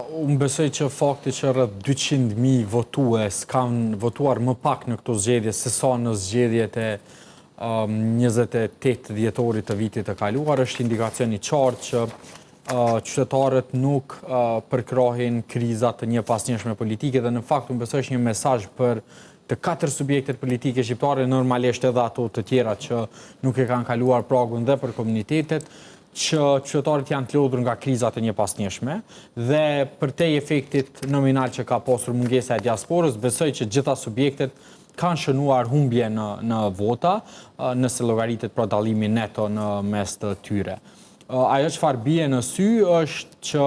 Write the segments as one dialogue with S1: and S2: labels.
S1: unë besoj që fakti që rreth 200.000 votues kanë votuar më pak në këto zgjedhje se sa në zgjedhjet e 28 dhjetorit të vitit të kaluar është indikacion i qartë që qytetarët nuk përkrahin krizat të njëpasnjëshme politike dhe në fakt unë besoj është një mesazh për të 4 subjektet politike shqiptare, normalisht edhe ato të tjera që nuk e kanë kaluar pragun dhe për komunitetet, që qytetarët janë të lodhur nga krizat e njëpasnjëshme dhe për te efektit nominal që ka pasur mungesa e diasporës, besoj që gjitha subjektet kanë shënuar humbje në vota, nëse llogaritet pra dallimi neto në mes të tyre. Ajo çfarë bie në sy është që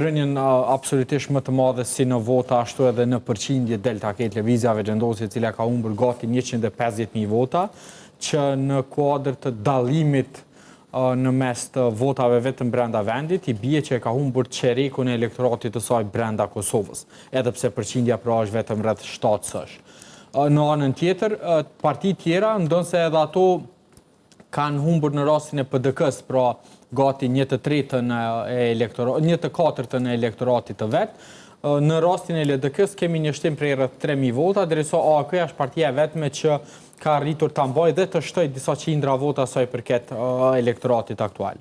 S1: rënien absolutisht më të madhe si në vota ashtu edhe në përqindje delta ketë Lëvizja Vendosje, e cila ka humbur gati 150.000 vota, që në kuadër të dallimit në mes të votave vetëm brenda vendit, i bie që e ka humbur çerekun e elektoratit të saj brenda Kosovës, edhe pse përqindja pra është vetëm rreth 7%. Në anën tjetër, parti tjera, ndonse edhe ato kanë humbur në rastin e PDK-s, pra gati 1/3 e 1/4 e elektoratit të vet. Në rastin e LDK-s kemi një shtim prej rreth 3.000 vota, ndërsa AAK është partia e vetme që ka arritur ta mbajë dhe të shtojë disa qindra vota sa i përket elektoratit aktual.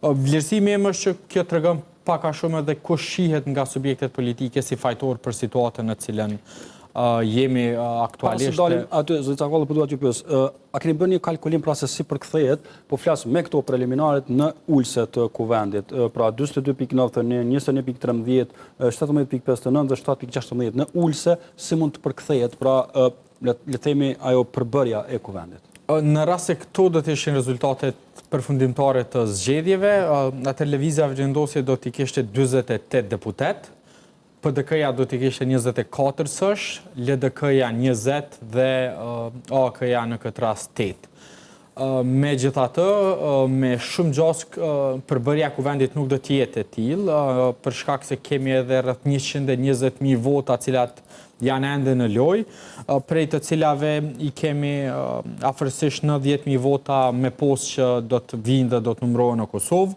S1: Vlerësimi im është që kjo tregon pak a shumë edhe kush shihet nga subjektet politike si fajtor për situatën në cilën jemi aktualisht.
S2: Pas dalim aty, zoti Cakolli, po dua t'ju pyes, a keni bërë një kalkulim pra se si përkthehet, po flas me këto preliminaret në ulse të kuvendit, pra 42.91, 21.13, 17.59 dhe 7.16 në ulse, si mund të përkthehet pra le themi ajo përbërja e kuvendit?
S1: Në rast se këto do të ishin rezultatet përfundimtare të zgjedhjeve, atë Lëvizja Vendosje do t'i kishte 48 deputet, PDK-ja do t'i kishte 24 sësh, LDK-ja 20 dhe AK-ja në këtë rast 8. Megjithatë, me shumë gjask përbërja kuvendit nuk do t'jetë e tillë, për shkak se kemi edhe rreth 120.000 vota cilat janë ende në lojë, prej të cilave i kemi afërsisht 90.000 vota me postë që do të vinë dhe do të numërohen në Kosovë.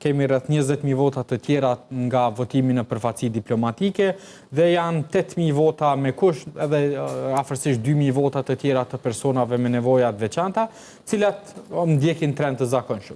S1: Kemi rreth 20.000 vota të tjera nga votimi në përfaqësi diplomatike dhe janë 8.000 vota me kusht edhe afërsisht 2.000 vota të tjera të personave me nevoja të veçanta, cilat ndjekin trend të zakonshëm.